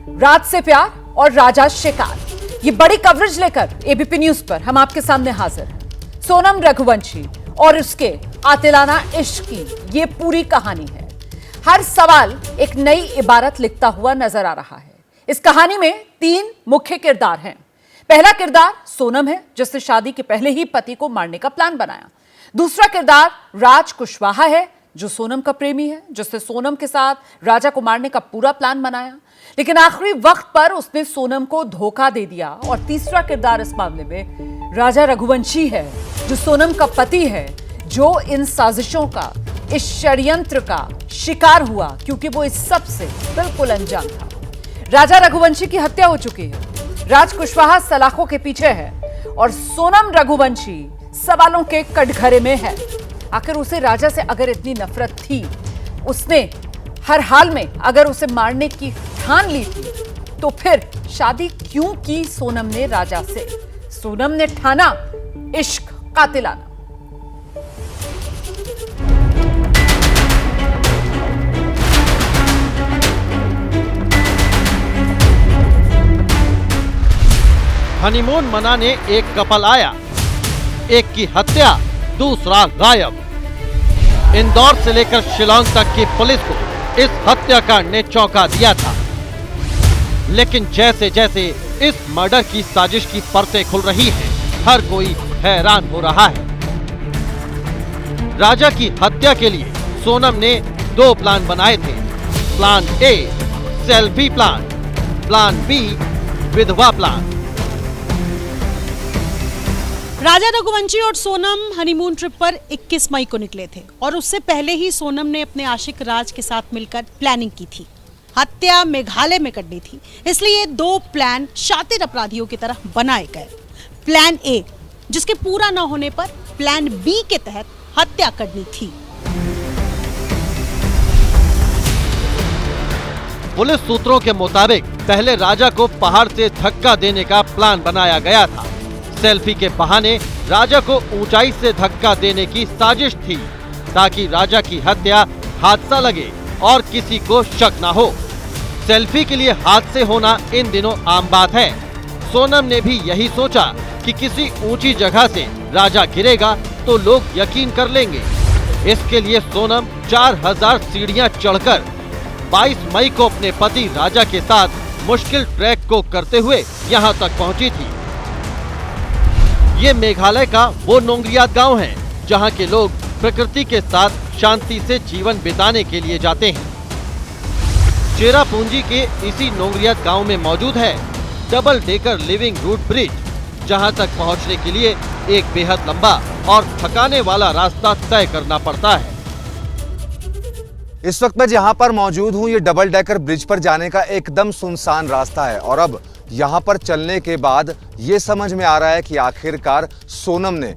राज से प्यार और राजा शिकार, ये बड़ी कवरेज लेकर एबीपी न्यूज पर हम आपके सामने हाजिर हैं। सोनम रघुवंशी और उसके आतिलाना इश्क की ये पूरी कहानी है। हर सवाल एक नई इबारत लिखता हुआ नजर आ रहा है। इस कहानी में 3 मुख्य किरदार हैं। पहला किरदार सोनम है, जिसने शादी के पहले ही पति को मारने का प्लान बनाया। दूसरा किरदार राज कुशवाहा है, जो सोनम का प्रेमी है, जिसने सोनम के साथ राजा को मारने का पूरा प्लान बनाया, लेकिन आखिरी वक्त पर उसने सोनम को धोखा दे दिया। और तीसरा किरदार इस मामले में राजा रघुवंशी है, जो सोनम का पति है, जो इन साजिशों का, इस षड्यंत्र का शिकार हुआ, क्योंकि वो इस सब से बिल्कुल अनजान था। राजा रघुवंशी की हत्या हो चुकी है, राज कुशवाहा सलाखों के पीछे है और सोनम रघुवंशी सवालों के कटघरे में है। आखिर उसे राजा से अगर इतनी नफरत थी, उसने हर हाल में अगर उसे मारने की ठान ली थी, तो फिर शादी क्यों की सोनम ने राजा से? सोनम ने ठाना इश्क कातिलाना। हनीमून मनाने एक कपल आया, एक की हत्या, दूसरा गायब। इंदौर से लेकर शिलांग तक की पुलिस को इस हत्याकांड ने चौंका दिया था, लेकिन जैसे जैसे इस मर्डर की साजिश की परतें खुल रही हैं, हर कोई हैरान हो रहा है। राजा की हत्या के लिए सोनम ने 2 प्लान बनाए थे। Plan A selfie plan, plan B विधवा प्लान। राजा रघुवंशी और सोनम हनीमून ट्रिप पर 21 मई को निकले थे और उससे पहले ही सोनम ने अपने आशिक राज के साथ मिलकर प्लानिंग की थी। हत्या मेघालय में करनी थी, इसलिए 2 प्लान शातिर अपराधियों की तरह बनाए गए। प्लान ए, जिसके पूरा न होने पर प्लान बी के तहत हत्या करनी थी। पुलिस सूत्रों के मुताबिक पहले राजा को पहाड़ से धक्का देने का प्लान बनाया गया था। सेल्फी के बहाने राजा को ऊंचाई से धक्का देने की साजिश थी, ताकि राजा की हत्या हादसा लगे और किसी को शक न हो। सेल्फी के लिए हादसे होना इन दिनों आम बात है। सोनम ने भी यही सोचा कि किसी ऊंची जगह से राजा गिरेगा तो लोग यकीन कर लेंगे। इसके लिए सोनम 4000 सीढ़ियां चढ़कर 22 मई को अपने पति राजा के साथ मुश्किल ट्रैक को करते हुए यहां तक पहुंची थी। ये मेघालय का वो नोंगरियात गांव है, जहां के लोग प्रकृति के साथ शांति से जीवन बिताने के लिए जाते हैं। चेरापूंजी के इसी नोंगरियात गांव में मौजूद है double decker living root bridge, जहां तक पहुंचने के लिए एक बेहद लंबा और थकाने वाला रास्ता तय करना पड़ता है। इस वक्त मैं जहां पर मौजूद हूं, ये डबल डेकर ब्रिज पर जाने का एकदम सुनसान रास्ता है और अब यहाँ पर चलने के बाद ये समझ में आ रहा है कि आखिरकार सोनम ने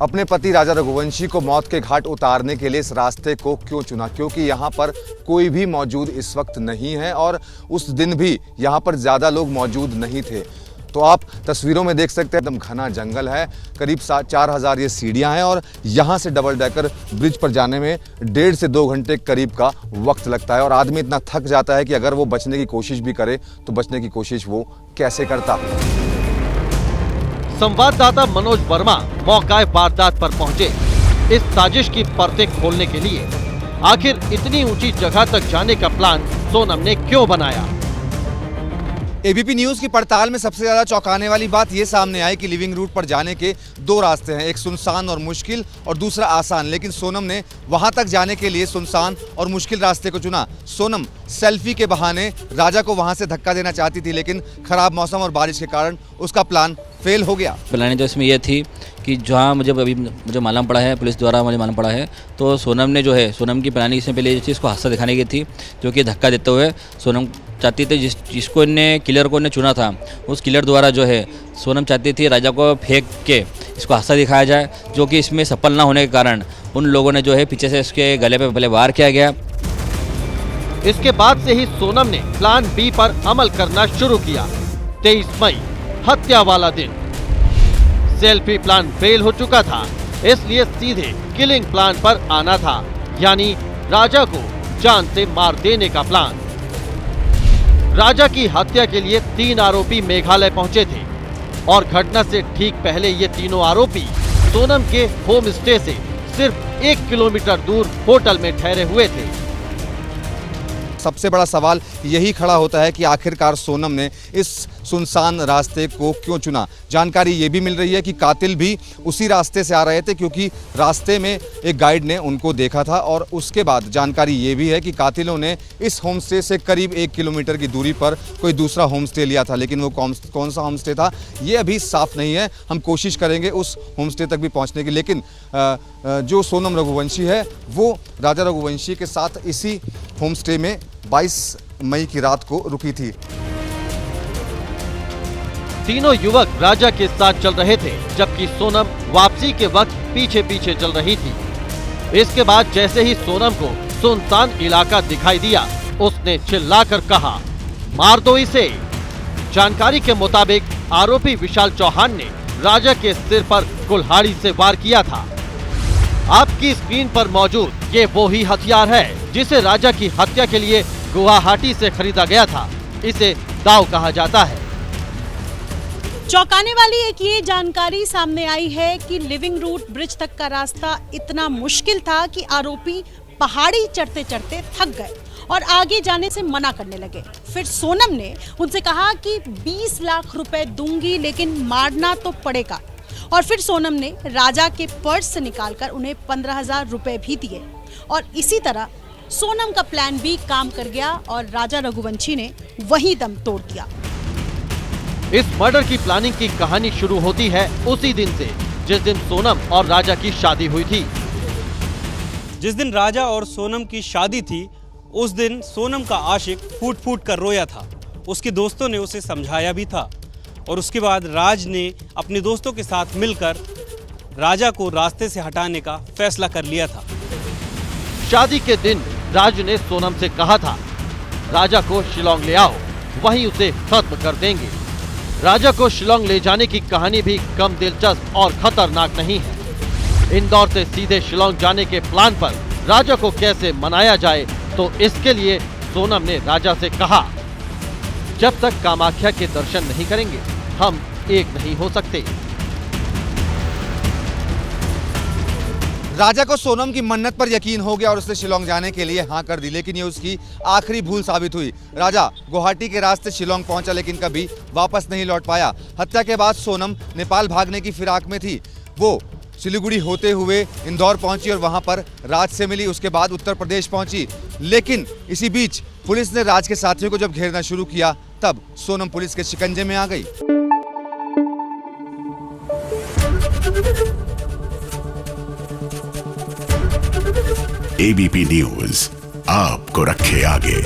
अपने पति राजा रघुवंशी को मौत के घाट उतारने के लिए इस रास्ते को क्यों चुना, क्योंकि यहाँ पर कोई भी मौजूद इस वक्त नहीं है और उस दिन भी यहाँ पर ज़्यादा लोग मौजूद नहीं थे। तो आप तस्वीरों में देख सकते हैं, एकदम घना जंगल है, करीब 4000 ये सीढ़ियां हैं और यहाँ से डबल डेकर ब्रिज पर जाने में 1.5 से 2 घंटे करीब का वक्त लगता है और आदमी इतना थक जाता है कि अगर वो बचने की कोशिश भी करे तो बचने की कोशिश वो कैसे करता। संवाददाता मनोज वर्मा मौका वारदात पर पहुंचे इस साजिश की परतें खोलने के लिए। आखिर इतनी ऊंची जगह तक जाने का प्लान सोनम ने क्यों बनाया? एबीपी न्यूज की पड़ताल में सबसे ज्यादा चौंकाने वाली बात ये सामने आई कि लिविंग रूट पर जाने के 2 रास्ते हैं, एक सुनसान और मुश्किल और दूसरा आसान, लेकिन सोनम ने वहां तक जाने के लिए सुनसान और मुश्किल रास्ते को चुना। सोनम सेल्फी के बहाने राजा को वहां से धक्का देना चाहती थी, लेकिन खराब मौसम और बारिश के कारण उसका प्लान फेल हो गया। प्लानिंग तो इसमें यह थी कि जहाँ मुझे मालूम पड़ा है, पुलिस द्वारा मुझे मालूम पड़ा है, तो सोनम ने जो है, सोनम की प्लानिंग इससे पहले इसको हादसा दिखाने की थी, जो कि धक्का देते हुए सोनम चाहती थी जिसको किलर को चुना था, उस किलर द्वारा जो है सोनम चाहती थी राजा को फेंक के इसको हादसा दिखाया जाए, जो कि इसमें सफल ना होने के कारण उन लोगों ने जो है पीछे से इसके गले पे पहले वार किया गया। इसके बाद से ही सोनम ने प्लान बी पर अमल करना शुरू किया। 23 मई हत्या वाला दिन। सेल्फी प्लान फेल हो चुका था, इसलिए सीधे किलिंग प्लान पर आना था, यानी राजा को जान से मार देने का प्लान। राजा की हत्या के लिए 3 आरोपी मेघालय पहुंचे थे और घटना से ठीक पहले ये तीनों आरोपी सोनम के होम स्टे से सिर्फ 1 किलोमीटर दूर होटल में ठहरे हुए थे। सबसे बड़ा सवाल यही खड़ा होता है कि आखिरकार सोनम ने इस सुनसान रास्ते को क्यों चुना। जानकारी ये भी मिल रही है कि कातिल भी उसी रास्ते से आ रहे थे, क्योंकि रास्ते में एक गाइड ने उनको देखा था। और उसके बाद जानकारी ये भी है कि कातिलों ने इस होमस्टे से करीब 1 किलोमीटर की दूरी पर कोई दूसरा होमस्टे लिया था, लेकिन वो कौन सा होमस्टे था ये अभी साफ नहीं है। हम कोशिश करेंगे उस होमस्टे तक भी पहुँचने की, लेकिन जो सोनम रघुवंशी है वो राजा रघुवंशी के साथ इसी होमस्टे में 22 मई की रात को रुकी थी। तीनों युवक राजा के साथ चल रहे थे, जबकि सोनम वापसी के वक्त पीछे पीछे चल रही थी। इसके बाद जैसे ही सोनम को सुनसान इलाका दिखाई दिया, उसने चिल्लाकर कहा, मार दो इसे। जानकारी के मुताबिक आरोपी विशाल चौहान ने राजा के सिर पर कुल्हाड़ी से वार किया था। आपकी स्क्रीन पर मौजूद ये वो ही हथियार है जिसे राजा की हत्या के लिए गुवाहाटी से खरीदा गया था। इसे दाव कहा जाता है। चौंकाने वाली एक ये जानकारी सामने आई है कि लिविंग रूट ब्रिज तक का रास्ता इतना मुश्किल था कि आरोपी पहाड़ी चढ़ते चढ़ते थक गए और आगे जाने से मना करने लगे। फिर सोनम ने उनसे कहा कि 20 लाख रुपए दूंगी, लेकिन मारना तो पड़ेगा। और फिर सोनम ने राजा के पर्स से निकालकर उन्हें 15,000 रुपए भी दिए। और इसी तरह सोनम का प्लान भी काम कर गया और राजा रघुवंशी ने वही दम तोड़ दिया। इस मर्डर की प्लानिंग की कहानी शुरू होती है उसी दिन से जिस दिन सोनम और राजा की शादी हुई थी। जिस दिन राजा और सोनम की शादी थी, उस दिन सोनम का आशिक फूट फूट कर रोया था। उसके दोस्तों ने उसे समझाया भी था और उसके बाद राज ने अपने दोस्तों के साथ मिलकर राजा को रास्ते से हटाने का फैसला कर लिया था। शादी के दिन राज ने सोनम से कहा था, राजा को शिलोंग ले आओ, वहीं उसे खत्म कर देंगे। राजा को शिलोंग ले जाने की कहानी भी कम दिलचस्प और खतरनाक नहीं है। इंदौर से सीधे शिलोंग जाने के प्लान पर राजा को कैसे मनाया जाए, तो इसके लिए सोनम ने राजा से कहा, जब तक कामाख्या के दर्शन नहीं करेंगे हम एक नहीं हो सकते। राजा को सोनम की मन्नत पर यकीन हो गया और उसने शिलोंग जाने के लिए हाँ कर दी, लेकिन ये उसकी आखिरी भूल साबित हुई। राजा गुवाहाटी के रास्ते शिलोंग पहुंचा, लेकिन कभी वापस नहीं लौट पाया। हत्या के बाद सोनम नेपाल भागने की फिराक में थी। वो सिलीगुड़ी होते हुए इंदौर पहुंची और वहां पर राज से मिली। उसके बाद उत्तर प्रदेश पहुंची, लेकिन इसी बीच पुलिस ने राज के साथियों को जब घेरना शुरू किया, तब सोनम पुलिस के शिकंजे में आ गई। एबीपी न्यूज आपको रखे आगे।